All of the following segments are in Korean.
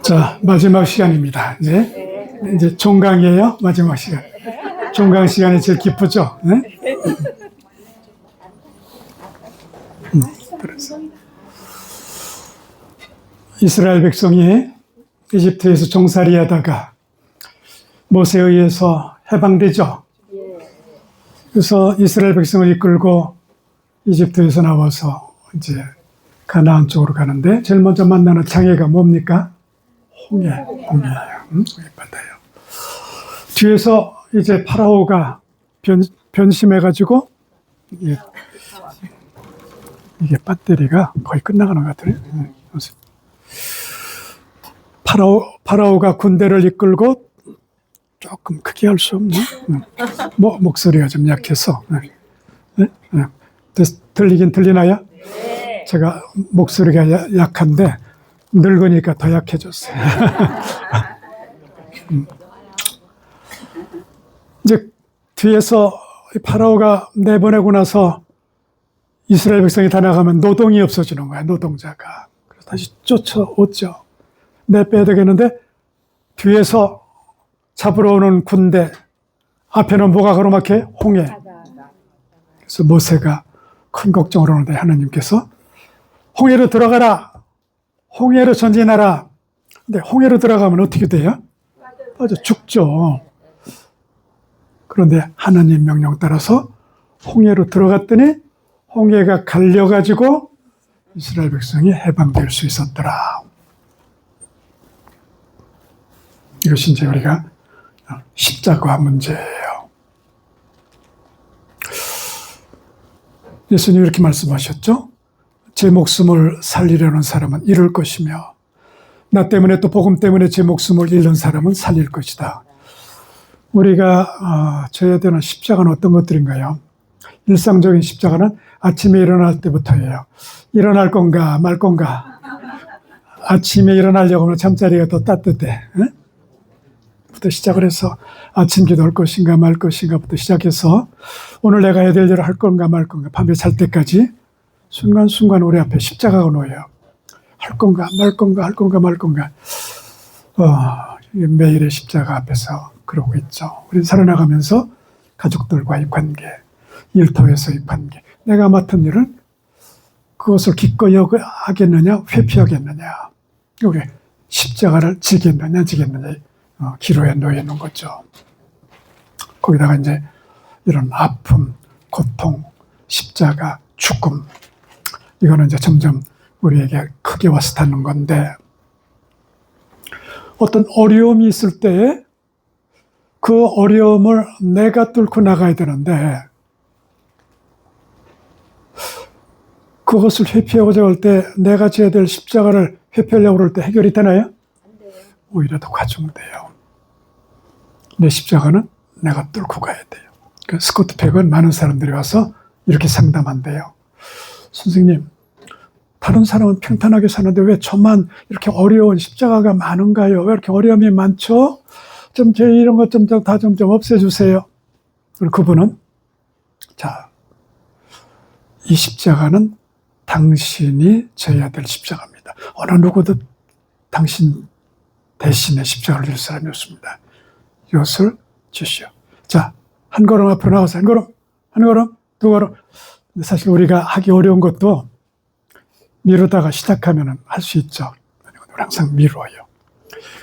자, 마지막 시간입니다. 이제 종강이에요. 마지막 시간. 종강 시간이 제일 기쁘죠. 네? 그래서 이스라엘 백성이 이집트에서 종살이 하다가 모세에 의해서 해방되죠. 그래서 이스라엘 백성을 이끌고 이집트에서 나와서 이제 가나안 쪽으로 가는데 제일 먼저 만나는 장애가 뭡니까? 홍해예요. 바다예요. 뒤에서 이제 파라오가 변심해가지고 이게 배터리가 거의 끝나가는 것 같아요. 파라오가 군대를 이끌고 조금 크게 할 수 없나? 목소리가 좀 약해서. 들리긴 들리나요? 네. 제가 목소리가 약한데 늙으니까 더 약해졌어요. 이제 뒤에서 파라오가 내보내고 나서 이스라엘 백성이 다 나가면 노동이 없어지는 거야, 노동자가. 그래서 다시 쫓아오죠. 내빼야 되겠는데 뒤에서 잡으러 오는 군대, 앞에는 뭐가 가로막혀? 홍해. 그래서 모세가 큰 걱정을 하는데 하나님께서 홍해로 들어가라. 홍해로 전진하라. 근데 홍해로 들어가면 어떻게 돼요? 맞아, 죽죠. 그런데 하나님 명령 따라서 홍해로 들어갔더니 홍해가 갈려가지고 이스라엘 백성이 해방될 수 있었더라. 이것이 이제 우리가 십자가 문제예요. 예수님이 이렇게 말씀하셨죠. 제 목숨을 살리려는 사람은 잃을 것이며 나 때문에 또 복음 때문에 제 목숨을 잃는 사람은 살릴 것이다. 우리가 져야 되는 십자가는 어떤 것들인가요? 일상적인 십자가는 아침에 일어날 때부터예요. 일어날 건가 말 건가. 아침에 일어나려고 하면 잠자리가 더 따뜻해. 부터 시작을 해서 아침 기도할 것인가 말 것인가부터 시작해서 오늘 내가 해야 될 일을 할 건가 말 건가 밤에 잘 때까지 순간순간 우리 앞에 십자가가 놓여요. 할 건가 말 건가 할 건가 말 건가. 매일의 십자가 앞에서 그러고 있죠. 우리는 살아나가면서 가족들과의 관계, 일터에서의 관계, 내가 맡은 일을 그것을 기꺼이 하겠느냐 회피하겠느냐, 여기 십자가를 지겠느냐 기로에 놓여 있는 거죠. 거기다가 이제 이런 아픔, 고통, 십자가, 죽음, 이거는 이제 점점 우리에게 크게 와서 닿는 건데, 어떤 어려움이 있을 때 그 어려움을 내가 뚫고 나가야 되는데 그것을 회피하고자 할 때 내가 져야 될 십자가를 회피하려고 할 때 해결이 되나요? 안 돼요. 오히려 더 과중돼요. 내 십자가는 내가 뚫고 가야 돼요. 그 스코트 팩은 많은 사람들이 와서 이렇게 상담한대요. 선생님, 다른 사람은 평탄하게 사는데 왜 저만 이렇게 어려운 십자가가 많은가요? 왜 이렇게 어려움이 많죠? 좀 제 이런 것 좀 다 좀 없애주세요. 그리고 그분은 자, 이 십자가는 당신이 져야 될 십자가입니다. 어느 누구도 당신 대신에 십자가를 질 사람이 없습니다. 이것을 주시오. 자, 한 걸음 앞으로 나가서 한 걸음, 두 걸음. 사실 우리가 하기 어려운 것도 미루다가 시작하면 할 수 있죠. 항상 미뤄요.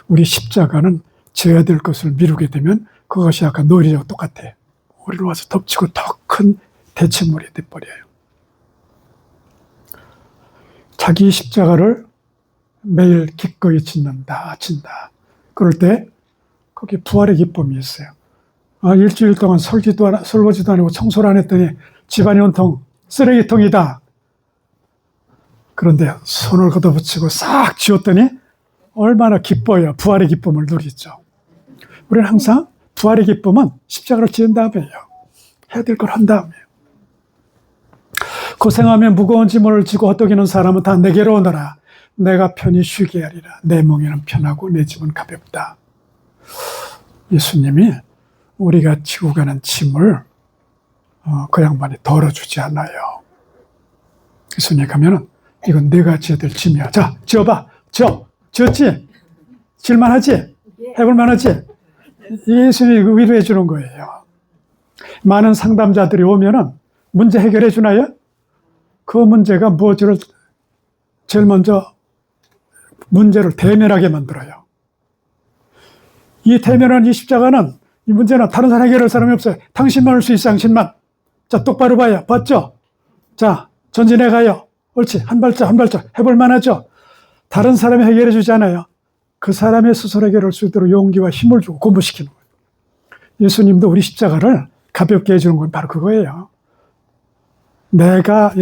우리 십자가는 져야 될 것을 미루게 되면 그것이 아까 노리와 똑같아. 우리를 와서 덮치고 더 큰 대체물이 돼버려요. 자기 십자가를 매일 기꺼이 진다. 그럴 때 거기 부활의 기쁨이 있어요. 일주일 동안 설거지도 안 하고 청소를 안 했더니 집안이 온통 쓰레기통이다. 그런데 손을 걷어붙이고 싹 지웠더니 얼마나 기뻐요. 부활의 기쁨을 누리죠. 우리는 항상 부활의 기쁨은 십자가를 지은 다음에요. 해야 될 걸 한 다음에요. 고생하며 무거운 짐을 지고 헛되기는 사람은 다 내게로 오너라. 내가 편히 쉬게 하리라. 내 멍에는 편하고 내 짐은 가볍다. 예수님이 우리가 지고 가는 짐을 그 양반이 덜어주지 않아요. 예수님이 가면은 이건 내가 지어야 될 짐이야. 자, 지어봐. 지었지? 질만하지? 해볼만하지? 예수님이 위로해 주는 거예요. 많은 상담자들이 오면은 문제 해결해 주나요? 그 문제가 무엇을 제일 먼저 문제를 대면하게 만들어요. 이 대면한 이 십자가는, 이 문제는 다른 사람 해결할 사람이 없어요. 당신만 할 수 있어, 당신만. 자, 똑바로 봐요. 봤죠? 자, 전진해 가요. 옳지. 한 발짝 해볼 만하죠? 다른 사람이 해결해 주지 않아요. 그 사람의 스스로 해결할 수 있도록 용기와 힘을 주고 공부시키는 거예요. 예수님도 우리 십자가를 가볍게 해주는 건 바로 그거예요. 내가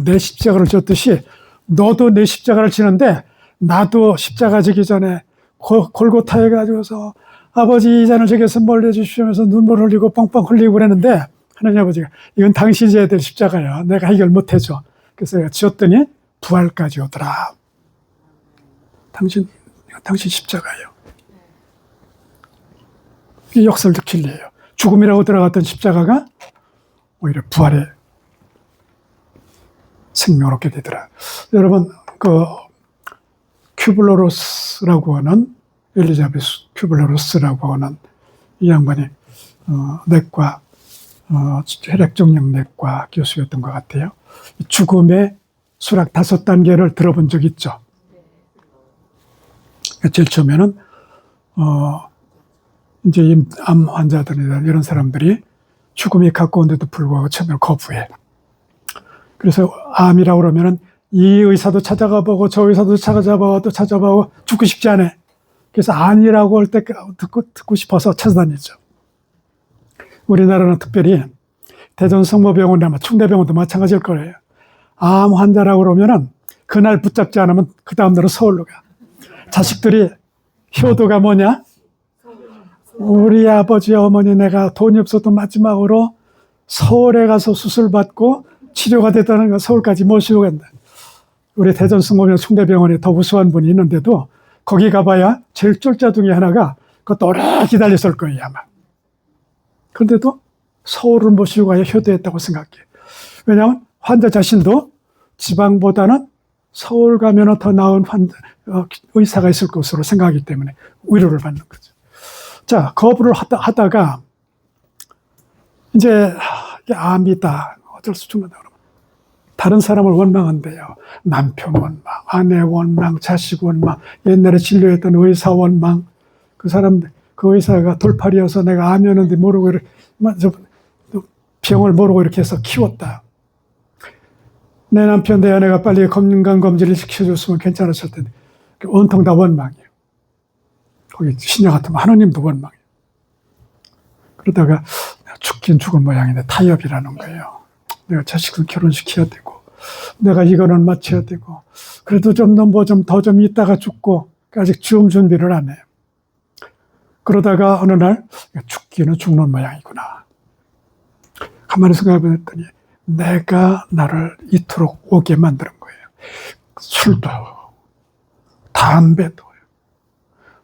내 십자가를 졌듯이 너도 내 십자가를 지는데, 나도 십자가 지기 전에 골고타에 가지고서 아버지 이 잔을 저기서 멀리 해주시면서 눈물 흘리고 뻥뻥 흘리고 그랬는데, 하나님 아버지가 이건 당신이 져야 될 십자가야. 내가 해결 못해줘. 그래서 내가 지었더니 부활까지 오더라. 당신 십자가예요. 이게 역설적 진리예요. 죽음이라고 들어갔던 십자가가 오히려 부활의 생명을 얻게 되더라. 여러분, 그 큐블러로스라고 하는, 엘리자베스 큐블러로스라고 하는 이 양반이 내과, 혈액종양내과 교수였던 것 같아요. 죽음의 수락 5단계를 들어본 적 있죠. 제일 처음에는 이제 암 환자들이나 이런 사람들이 죽음이 가까운데도 불구하고 처음에는 거부해. 그래서 암이라고 그러면은 이 의사도 찾아가 보고 저 의사도 찾아보고 또 찾아보고 죽고 싶지 않아. 그래서 아니라고 할 때 듣고 싶어서 찾아다니죠. 우리나라는 특별히 대전성모병원이나 충대병원도 마찬가지일 거예요. 암 환자라고 그러면은 그날 붙잡지 않으면 그 다음날은 서울로 가. 자식들이 효도가 뭐냐? 우리 아버지 어머니 내가 돈이 없어도 마지막으로 서울에 가서 수술받고 치료가 됐다는 걸 서울까지 모시고 간다. 우리 대전성모병원 충대병원에 더 우수한 분이 있는데도 거기 가봐야 제일 쫄자 중에 하나가 그것도 오래 기다렸을 거예요 아마. 그런데도 서울을 모시고 가야 효도했다고 생각해. 왜냐하면 환자 자신도 지방보다는 서울 가면 더 나은 의사가 있을 것으로 생각하기 때문에 위로를 받는 거죠. 자, 거부를 하다가 이제 암이다. 어쩔 수 없는 그러면 다른 사람을 원망한대요. 남편 원망, 아내 원망, 자식 원망, 옛날에 진료했던 의사 원망. 그 사람들, 그 의사가 돌팔이어서 내가 암이었는데 모르고 이렇게 병을 모르고 이렇게 해서 키웠다. 내 남편, 내 아내가 빨리 건강검진을 시켜줬으면 괜찮았을 텐데. 온통 다 원망이에요. 거기 신약 같으면 하나님도 원망이에요. 그러다가 죽긴 죽은 모양인데 타협이라는 거예요. 내가 자식을 결혼시켜야 되고, 내가 이거는 마쳐야 되고, 그래도 좀 더 좀 있다가 죽고, 아직 죽음 준비를 안 해요. 그러다가 어느 날 죽기는 죽는 모양이구나. 가만히 생각해봤더니 내가 나를 이토록 오게 만드는 거예요. 술도, 담배도,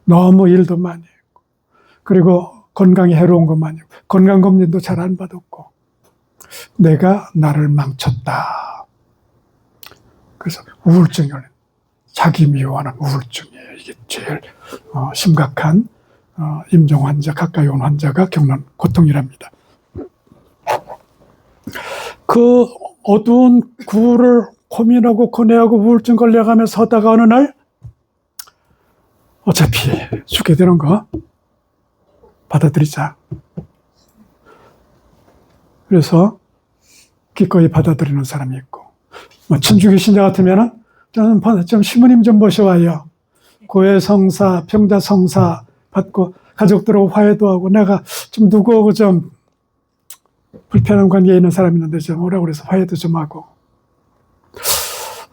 너무 일도 많이 했고, 그리고 건강에 해로운 것 많이 했고, 건강검진도 잘 안 받았고, 내가 나를 망쳤다. 그래서 우울증을, 자기 미워하는 우울증이에요. 이게 제일 심각한 임종 환자, 가까이 온 환자가 겪는 고통이랍니다. 그 어두운 구를 고민하고 고뇌하고 우울증 걸려가면서 하다가 어느 날 어차피 죽게 되는 거 받아들이자. 그래서 기꺼이 받아들이는 사람이 있고, 천주교 신자 같으면은 좀 신부님 좀 모셔와요. 고해성사, 평자성사 받고 가족들하고 화해도 하고, 내가 좀 누구하고 좀 불편한 관계에 있는 사람이 있는데 좀 오라고 그래서 화해도 좀 하고.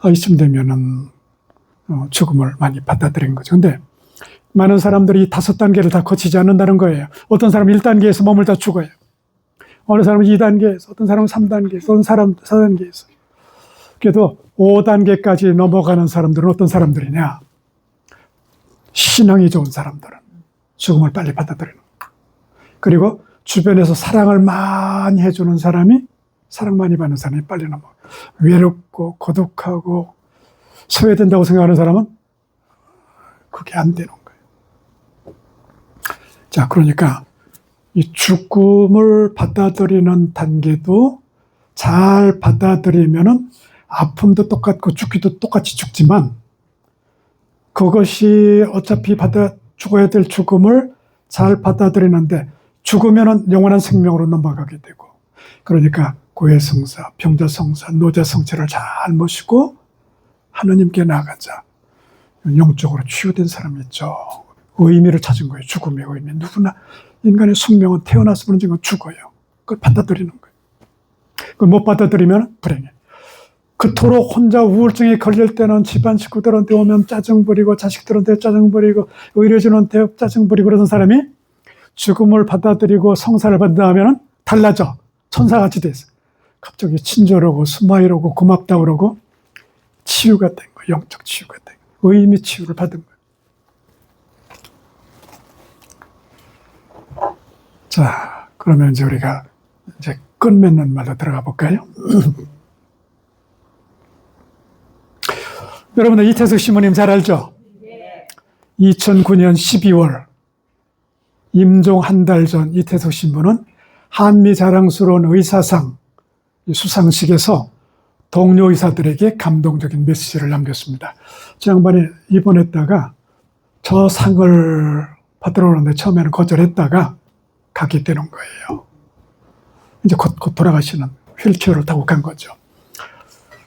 이쯤 되면은 죽음을 많이 받아들인 거죠. 근데 많은 사람들이 5단계를 다 거치지 않는다는 거예요. 어떤 사람은 1단계에서 머물다 죽어요. 어느 사람은 2단계에서, 어떤 사람은 3단계에서, 어떤 사람은 4단계에서. 그래도 5단계까지 넘어가는 사람들은 어떤 사람들이냐? 신앙이 좋은 사람들은 죽음을 빨리 받아들이는 거예요. 그리고 주변에서 사랑을 많이 해주는 사람이 사랑 많이 받는 사람이 빨리 넘어가요. 외롭고 고독하고 소외된다고 생각하는 사람은 그게 안 되는 거예요. 자, 그러니까 이 죽음을 받아들이는 단계도 잘 받아들이면은 아픔도 똑같고 죽기도 똑같이 죽지만 그것이 어차피 죽어야 될 죽음을 잘 받아들이는데 죽으면은 영원한 생명으로 넘어가게 되고, 그러니까 고해성사, 병자성사, 노자성체를 잘 모시고 하느님께 나아가자. 영적으로 치유된 사람이 있죠. 의미를 찾은 거예요. 죽음의 의미. 누구나 인간의 숙명은 태어나서 부른 건 죽어요. 그걸 받아들이는 거예요. 그걸 못 받아들이면 불행해. 그토록 혼자 우울증에 걸릴 때는 집안 식구들한테 오면 짜증 부리고 자식들한테 짜증 부리고 의료진한테 짜증 부리고 그러던 사람이 죽음을 받아들이고 성사를 받는다면 달라져. 천사같이 돼서 갑자기 친절하고 스마일하고 고맙다 그러고 치유가 된 거예요. 영적 치유가 된 거예요. 의미 치유를 받은 거예요. 자, 그러면 이제 우리가 이제 끝맺는 말로 들어가 볼까요? 여러분들 이태석 신부님 잘 알죠? 2009년 12월 임종 한 달 전 이태석 신부는 한미 자랑스러운 의사상 수상식에서 동료 의사들에게 감동적인 메시지를 남겼습니다. 저 양반이 입원했다가 저 상을 받으러 오는데 처음에는 거절했다가 가게 되는 거예요. 이제 곧 돌아가시는 휠체어를 타고 간 거죠.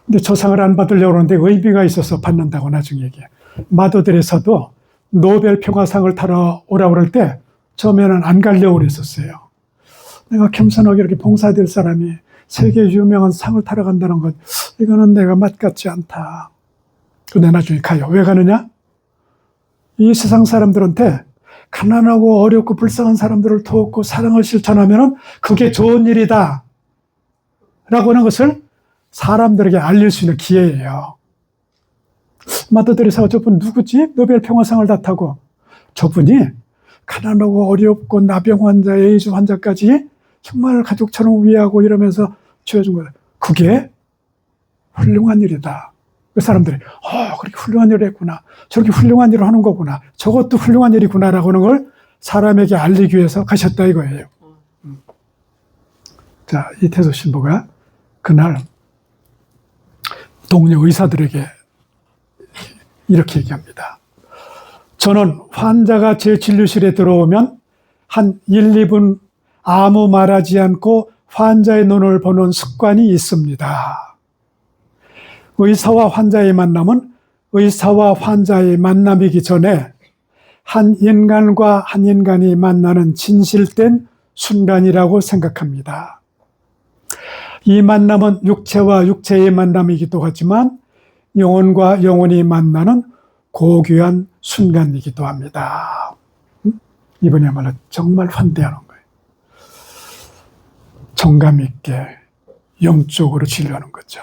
근데 저 상을 안 받으려고 하는데 의미가 있어서 받는다고 나중에 얘기해요. 마더들에서도 노벨 평화상을 타러 오라고 그럴 때 처음에는 안 가려고 그랬었어요. 내가 겸손하게 이렇게 봉사될 사람이 세계 유명한 상을 타러 간다는 건 이거는 내가 맛같지 않다. 근데 나중에 가요. 왜 가느냐? 이 세상 사람들한테 가난하고 어렵고 불쌍한 사람들을 돕고 사랑을 실천하면 그게 좋은 일이다 라고 하는 것을 사람들에게 알릴 수 있는 기회예요. 마더데레사가 저분 누구지? 노벨 평화상을 다 타고. 저분이 가난하고 어렵고 나병 환자, 에이즈 환자까지 정말 가족처럼 위하고 이러면서 치워준 거예요. 그게 훌륭한 일이다. 그 사람들이 그렇게 훌륭한 일을 했구나. 저렇게 훌륭한 일을 하는 거구나. 저것도 훌륭한 일이구나라고 하는 걸 사람에게 알리기 위해서 가셨다 이거예요. 자, 이태석 신부가 그날 동료 의사들에게 이렇게 얘기합니다. 저는 환자가 제 진료실에 들어오면 한 1, 2분 아무 말하지 않고 환자의 눈을 보는 습관이 있습니다. 의사와 환자의 만남은 의사와 환자의 만남이기 전에 한 인간과 한 인간이 만나는 진실된 순간이라고 생각합니다. 이 만남은 육체와 육체의 만남이기도 하지만 영혼과 영혼이 만나는 고귀한 순간이기도 합니다. 이번에야말로 정말 환대하는 거예요. 정감 있게 영적으로 진료하는 거죠.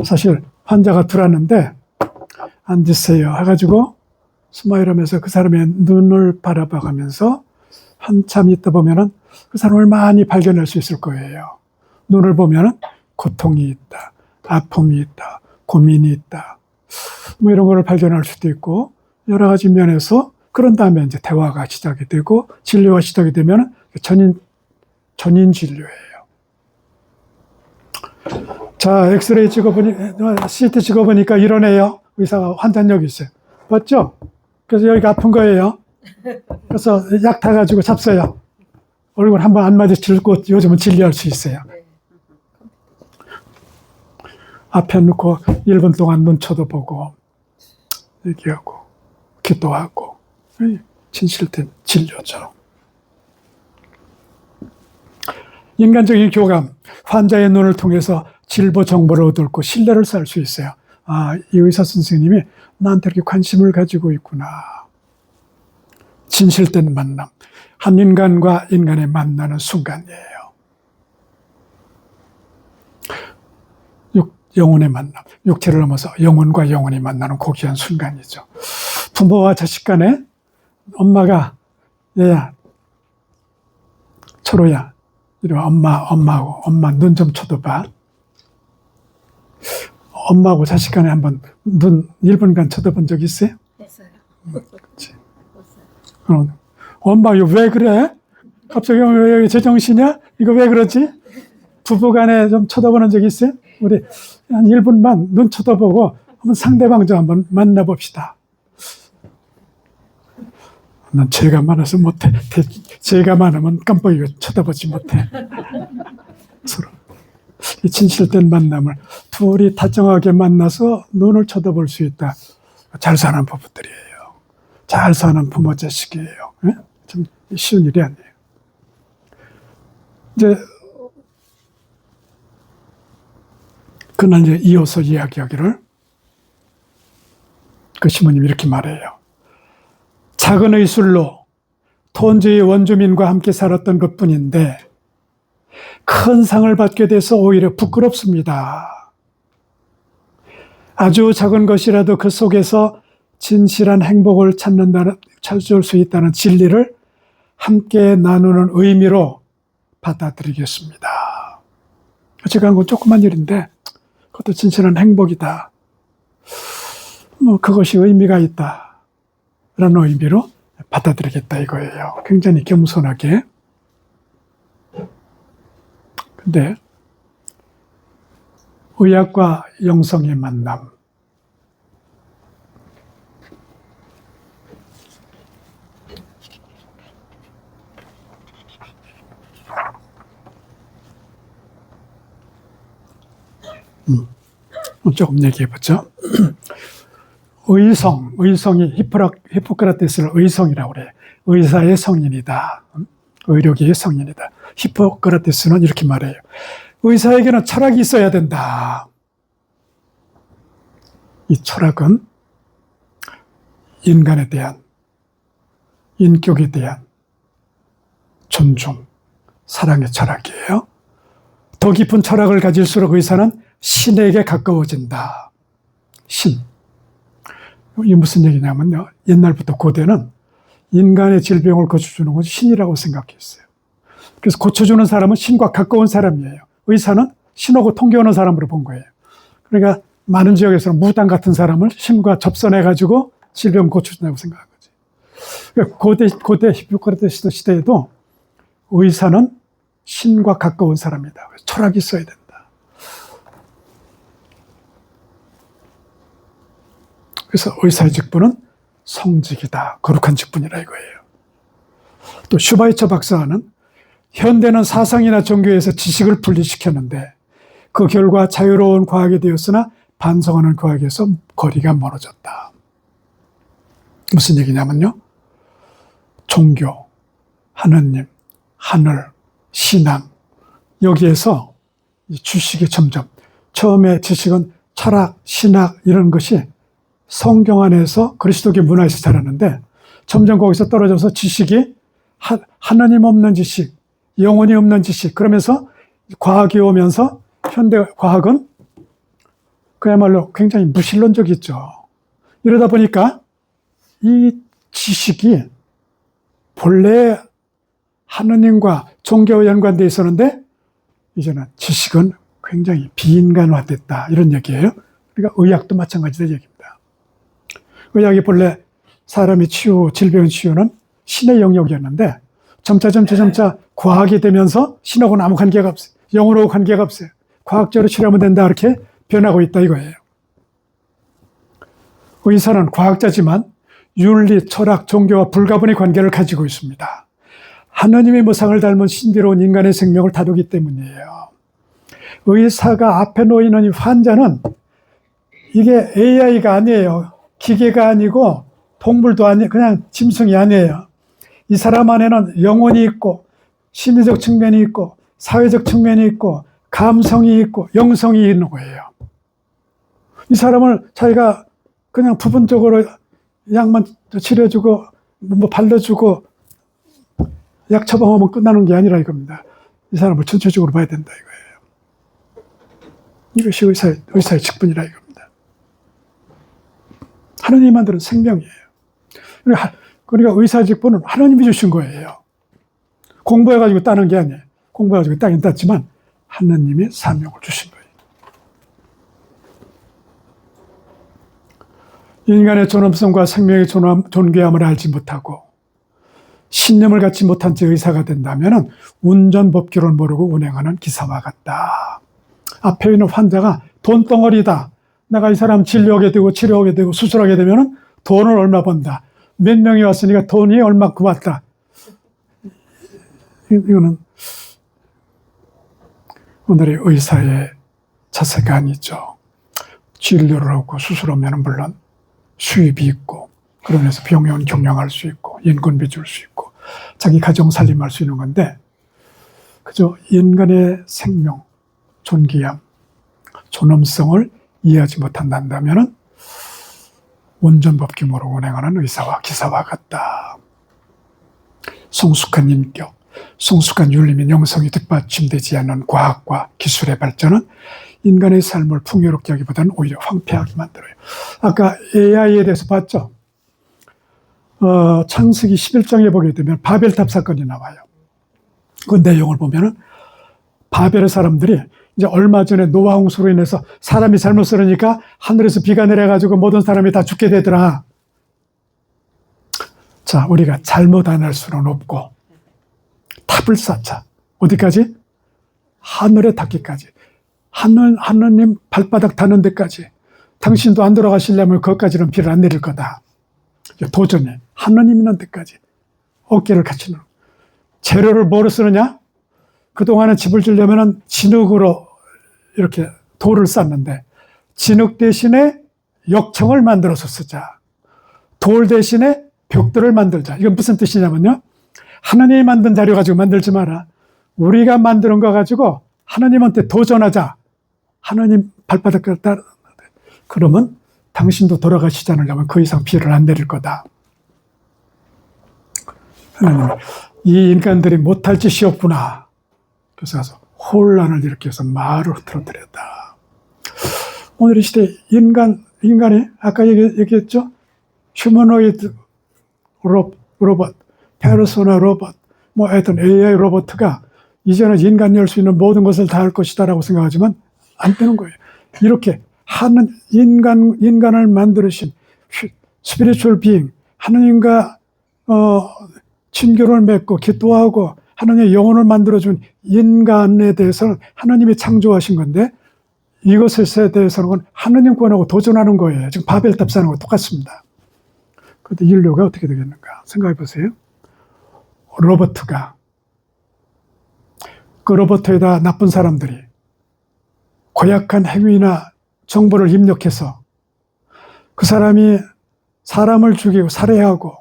사실 환자가 들어왔는데 앉으세요 해가지고 스마일하면서 그 사람의 눈을 바라봐가면서 한참 있다 보면은 그 사람을 많이 발견할 수 있을 거예요. 눈을 보면은 고통이 있다, 아픔이 있다, 고민이 있다, 뭐 이런 거를 발견할 수도 있고 여러 가지 면에서 그런 다음에 이제 대화가 시작이 되고 진료가 시작이 되면 전인 진료예요. 자, 엑스레이 찍어보니, CT 찍어보니까 이러네요. 의사가 환자 여기 있어요. 맞죠? 그래서 여기가 아픈 거예요. 그래서 약 타가지고 잡숴요. 얼굴 한번 안 마주치고 요즘은 진료할 수 있어요. 앞에 놓고 1분 동안 눈 쳐다보고 얘기하고 기도하고 진실된 진료죠. 인간적인 교감, 환자의 눈을 통해서 진보 정보를 얻고 신뢰를 쌓을 수 있어요. 아, 이 의사 선생님이 나한테 이렇게 관심을 가지고 있구나. 진실된 만남, 한 인간과 인간의 만나는 순간이에요. 영혼의 만남, 육체를 넘어서 영혼과 영혼이 만나는 고귀한 순간이죠. 부모와 자식 간에 엄마가 얘야, 철호야, 이리 와, 엄마 눈 좀 쳐다봐. 엄마하고 자식 간에 한번 눈 1분간 쳐다본 적 있어요? 했어요. 그렇지. 없어요. 엄마 이거 왜 그래? 갑자기 왜 제정신이야? 이거 왜 그러지? 부부간에 좀 쳐다보는 적 있어요? 우리 한 1분만 눈 쳐다보고 한번 상대방 좀 한번 만나봅시다. 난 죄가 많아서 못해. 죄가 많으면 깜빡이고 쳐다보지 못해. 서로 이 진실된 만남을 둘이 다정하게 만나서 눈을 쳐다볼 수 있다. 잘 사는 부부들이에요. 잘 사는 부모 자식이에요. 예? 좀 쉬운 일이 아니에요. 이제 그날 이제 이어서 이야기하기를 그 시모님이 이렇게 말해요. 작은 의술로 톤주의 원주민과 함께 살았던 것뿐인데 큰 상을 받게 돼서 오히려 부끄럽습니다. 아주 작은 것이라도 그 속에서 진실한 행복을 찾을 수 있다는 진리를 함께 나누는 의미로 받아들이겠습니다. 제가 한 건 조그만 일인데 그것도 진실한 행복이다. 그것이 의미가 있다. 라는 의미로 받아들이겠다 이거예요. 굉장히 겸손하게. 근데 의학과 영성의 만남. 조금 얘기해보죠. 의성이 히포크라테스를 의성이라고 그래. 의사의 성인이다. 의료계의 성인이다. 히포크라테스는 이렇게 말해요. 의사에게는 철학이 있어야 된다. 이 철학은 인간에 대한, 인격에 대한 존중, 사랑의 철학이에요. 더 깊은 철학을 가질수록 의사는 신에게 가까워진다. 신. 이게 무슨 얘기냐면요. 옛날부터 고대는 인간의 질병을 고쳐주는 것이 신이라고 생각했어요. 그래서 고쳐주는 사람은 신과 가까운 사람이에요. 의사는 신하고 통계하는 사람으로 본 거예요. 그러니까 많은 지역에서는 무당 같은 사람을 신과 접선해가지고 질병을 고쳐준다고 생각한 거지. 그러니까 고대 히포크라테스 시대에도 의사는 신과 가까운 사람이다. 철학이 있어야 된다. 그래서 의사의 직분은 성직이다. 거룩한 직분이라 이거예요. 또 슈바이처 박사는 현대는 사상이나 종교에서 지식을 분리시켰는데 그 결과 자유로운 과학이 되었으나 반성하는 과학에서 거리가 멀어졌다. 무슨 얘기냐면요. 종교, 하느님, 하늘, 신앙 여기에서 이 주식이 점점 처음에 지식은 철학, 신학 이런 것이 성경 안에서 그리스도교 문화에서 자랐는데 점점 거기서 떨어져서 지식이 하나님 없는 지식, 영혼이 없는 지식 그러면서 과학이 오면서 현대 과학은 그야말로 굉장히 무신론적이죠. 이러다 보니까 이 지식이 본래 하느님과 종교와 연관되어 있었는데 이제는 지식은 굉장히 비인간화됐다 이런 얘기예요. 그러니까 의학도 마찬가지다 얘기입니다. 의학이 본래 사람의 질병 치유는 신의 영역이었는데 점차 과학이 되면서 신하고는 아무 관계가 없어요. 영으로 관계가 없어요. 과학적으로 치료하면 된다 이렇게 변하고 있다 이거예요. 의사는 과학자지만 윤리, 철학, 종교와 불가분의 관계를 가지고 있습니다. 하느님의 모상을 닮은 신비로운 인간의 생명을 다루기 때문이에요. 의사가 앞에 놓이는 이 환자는 이게 AI가 아니에요. 기계가 아니고 동물도 아니에요. 그냥 짐승이 아니에요. 이 사람 안에는 영혼이 있고 심리적 측면이 있고 사회적 측면이 있고 감성이 있고 영성이 있는 거예요. 이 사람을 자기가 그냥 부분적으로 약만 치료해주고 뭐 발라주고 약 처방하면 끝나는 게 아니라 이겁니다. 이 사람을 전체적으로 봐야 된다 이거예요. 이것이 의사의 직분이라 이겁니다. 하나님이 만드는 생명이에요. 그러니까 의사의 직분은 하나님이 주신 거예요. 공부해가지고 따는 게 아니에요. 공부해가지고 따긴 땄지만 하나님이 사명을 주신 거예요. 인간의 존엄성과 생명의 존귀함을 알지 못하고 신념을 갖지 못한 채 의사가 된다면 운전법규를 모르고 운행하는 기사와 같다. 앞에 있는 환자가 돈덩어리다. 내가 이 사람 진료하게 되고 치료하게 되고 수술하게 되면 돈을 얼마 번다. 몇 명이 왔으니까 돈이 얼마큼 왔다. 이거는 오늘의 의사의 자세가 아니죠. 진료를 하고 수술하면 물론 수입이 있고 그러면서 병원 경영할 수 있고 인건비 줄 수 있고 자기 가정 살림할 수 있는 건데 그저 인간의 생명, 존귀함, 존엄성을 이해하지 못한다면 운전법규 모르고 운행하는 의사와 기사와 같다. 성숙한 인격, 성숙한 윤리 및 영성이 뒷받침되지 않는 과학과 기술의 발전은 인간의 삶을 풍요롭게 하기보다는 오히려 황폐하게 만들어요. 아까 AI에 대해서 봤죠? 창세기 11장에 보게 되면 바벨탑 사건이 나와요. 그 내용을 보면은 바벨의 사람들이 이제 얼마 전에 노아 홍수로 인해서 사람이 잘못 쓰니까 하늘에서 비가 내려가지고 모든 사람이 다 죽게 되더라. 자, 우리가 잘못 안 할 수는 없고 탑을 쌓자. 어디까지? 하늘에 닿기까지. 하느님 발바닥 닿는 데까지. 당신도 안 돌아가시려면 거기까지는 비를 안 내릴 거다. 도전해. 하느님 있는 데까지. 어깨를 갖추는. 재료를 뭐로 쓰느냐? 그동안은 집을 지려면 진흙으로 이렇게 돌을 쌓는데 진흙 대신에 역청을 만들어서 쓰자. 돌 대신에 벽돌을 만들자. 이건 무슨 뜻이냐면요. 하나님이 만든 자료 가지고 만들지 마라. 우리가 만드는 거 가지고 하나님한테 도전하자. 하나님 발바닥을 따라. 그러면 당신도 돌아가시지 않으려면 그 이상 비를 안 내릴 거다. 하나님, 이 인간들이 못할 짓이 없구나. 그래서 가서 혼란을 일으켜서 말을 흐트러뜨렸다. 오늘 이 시대 인간이 아까 얘기했죠? 휴머노이드 로봇, 페르소나 로봇, 뭐 하여튼 AI 로봇가 이제는 인간이 할 수 있는 모든 것을 다 할 것이다라고 생각하지만 안 되는 거예요. 이렇게 하는 인간을 만드신 스피리추얼 비잉, 하느님과 친교를 맺고 기도하고 하나님의 영혼을 만들어준 인간에 대해서는 하나님이 창조하신 건데 이것에 대해서는 하나님 권하고 도전하는 거예요. 지금 바벨탑 쌓는 거 똑같습니다. 그런데 인류가 어떻게 되겠는가 생각해 보세요. 로버트가 그 로버트에다 나쁜 사람들이 고약한 행위나 정보를 입력해서 그 사람이 사람을 죽이고 살해하고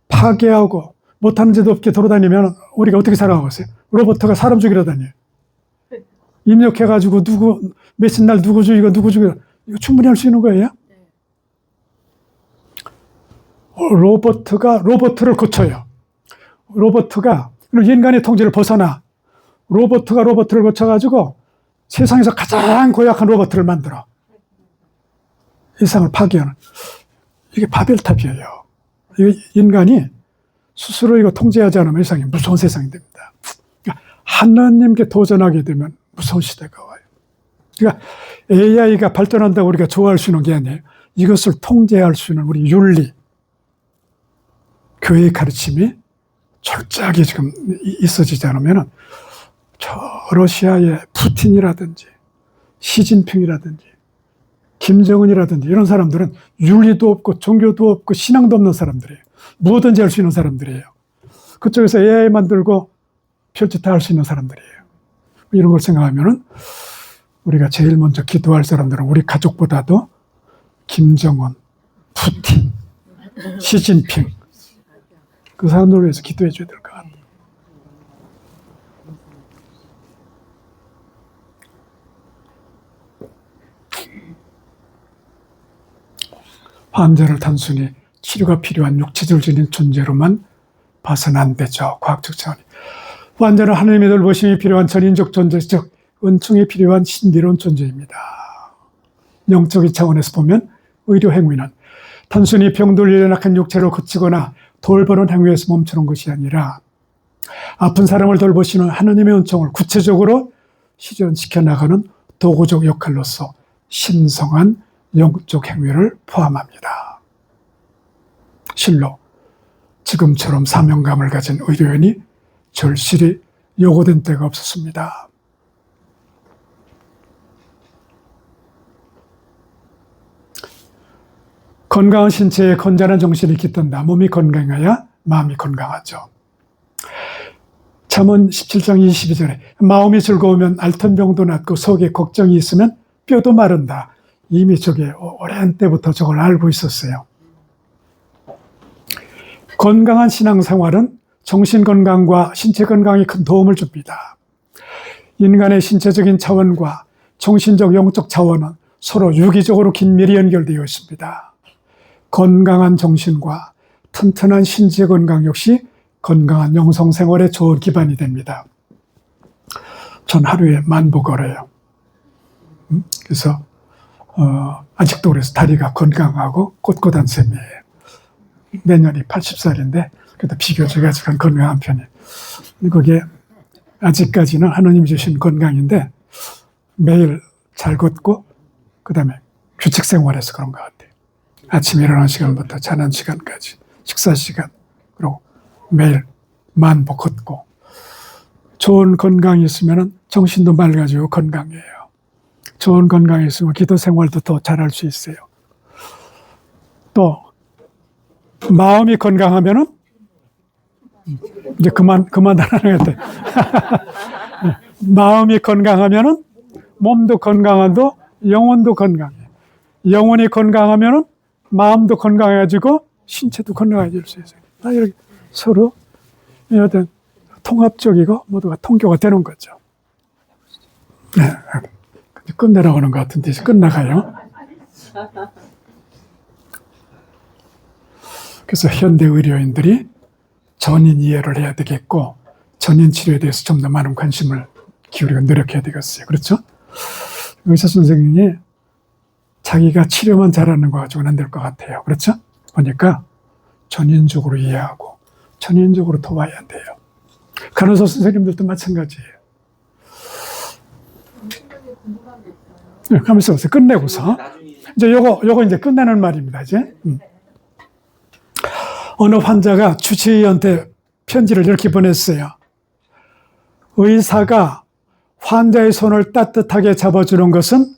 파괴하고 못하는 짓도 없게 돌아다니면 우리가 어떻게 살아가겠어요? 로버트가 사람 죽이러 다녀요. 입력해가지고 몇십 날 누구 죽이고 이거 충분히 할 수 있는 거예요? 로버트가 로버트를 고쳐요. 로버트가 인간의 통제를 벗어나 로버트가 로버트를 고쳐가지고 세상에서 가장 고약한 로버트를 만들어 세상을 파괴하는 이게 바벨탑이에요. 인간이 스스로 이거 통제하지 않으면 세상이 무서운 세상이 됩니다. 그러니까 하나님께 도전하게 되면 무서운 시대가 와요. 그러니까 AI가 발전한다고 우리가 좋아할 수 있는 게 아니에요. 이것을 통제할 수 있는 우리 윤리, 교회의 가르침이 철저하게 지금 있어지지 않으면 저 러시아의 푸틴이라든지 시진핑이라든지 김정은이라든지 이런 사람들은 윤리도 없고 종교도 없고 신앙도 없는 사람들이에요. 무엇든지 할 수 있는 사람들이에요. 그쪽에서 AI 만들고 별짓 다 할 수 있는 사람들이에요. 이런 걸 생각하면은 우리가 제일 먼저 기도할 사람들은 우리 가족보다도 김정은, 푸틴, 시진핑 그 사람들을 위해서 기도해 줘야 될 것 같아요. 환자를 단순히 치료가 필요한 육체적인 존재로만 봐서는 안 되죠. 과학적 차원이. 환자는 하나님의 돌보심이 필요한 전인적 존재, 즉 은총이 필요한 신비로운 존재입니다. 영적인 차원에서 보면 의료 행위는 단순히 병들려 연약한 육체로 그치거나 돌보는 행위에서 멈추는 것이 아니라 아픈 사람을 돌보시는 하나님의 은총을 구체적으로 실현시켜 나가는 도구적 역할로서 신성한 영적 행위를 포함합니다. 실로 지금처럼 사명감을 가진 의료인이 절실히 요구된 때가 없었습니다. 건강한 신체에 건전한 정신이 깃든다. 몸이 건강해야 마음이 건강하죠. 잠언 17장 22절에 마음이 즐거우면 앓던 병도 낫고 속에 걱정이 있으면 뼈도 마른다. 이미 저게 오랜 때부터 저걸 알고 있었어요. 건강한 신앙생활은 정신건강과 신체 건강에 큰 도움을 줍니다. 인간의 신체적인 차원과 정신적 영적 차원은 서로 유기적으로 긴밀히 연결되어 있습니다. 건강한 정신과 튼튼한 신체 건강 역시 건강한 영성생활의 좋은 기반이 됩니다. 전 하루에 10,000보 걸어요. 그래서 아직도 그래서 다리가 건강하고 꼿꼿한 셈이에요. 내년이 80살인데 그래도 비교적 아직은 건강한 편이에요. 그게 아직까지는 하나님이 주신 건강인데 매일 잘 걷고 그 다음에 규칙 생활해서 그런 것 같아요. 아침에 일어나는 시간부터 자는 시간까지 식사 시간 그리고 매일 10,000보 걷고 좋은 건강이 있으면 정신도 맑아지고 건강해요. 좋은 건강이 있으면 기도 생활도 더 잘할 수 있어요. 또 마음이 건강하면은 이제 그만 하는 것 같아. 마음이 건강하면은 몸도 건강하고 영혼도 건강해. 영혼이 건강하면은 마음도 건강해지고 신체도 건강해질 수 있어요. 이렇게 서로 어떤 통합적이고 모두가 통교가 되는 거죠. 네, 끝내라고 하는 것 같은데 이제 끝나가요. 그래서 현대 의료인들이 전인 이해를 해야 되겠고 전인 치료에 대해서 좀 더 많은 관심을 기울이고 노력해야 되겠어요. 그렇죠? 의사 선생님이 자기가 치료만 잘하는 거 가지고는 안 될 것 같아요. 그렇죠? 보니까 전인적으로 이해하고 전인적으로 도와야 돼요. 간호사 선생님들도 마찬가지예요. 네, 가만있어 보세요. 끝내고서. 이제 요거 이제 끝내는 말입니다. 이제. 어느 환자가 주치의한테 편지를 이렇게 보냈어요. 의사가 환자의 손을 따뜻하게 잡아주는 것은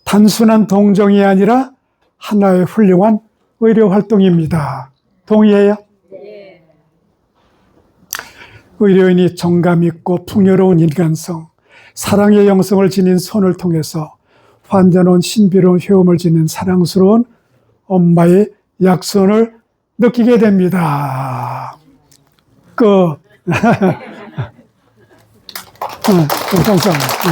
단순한 동정이 아니라 하나의 훌륭한 의료 활동입니다. 동의해요? 네. 의료인이 정감 있고 풍요로운 인간성, 사랑의 영성을 지닌 손을 통해서 환자는 신비로운 효험을 지닌 사랑스러운 엄마의 약손을 느끼게 됩니다. 끝. 감사합니다.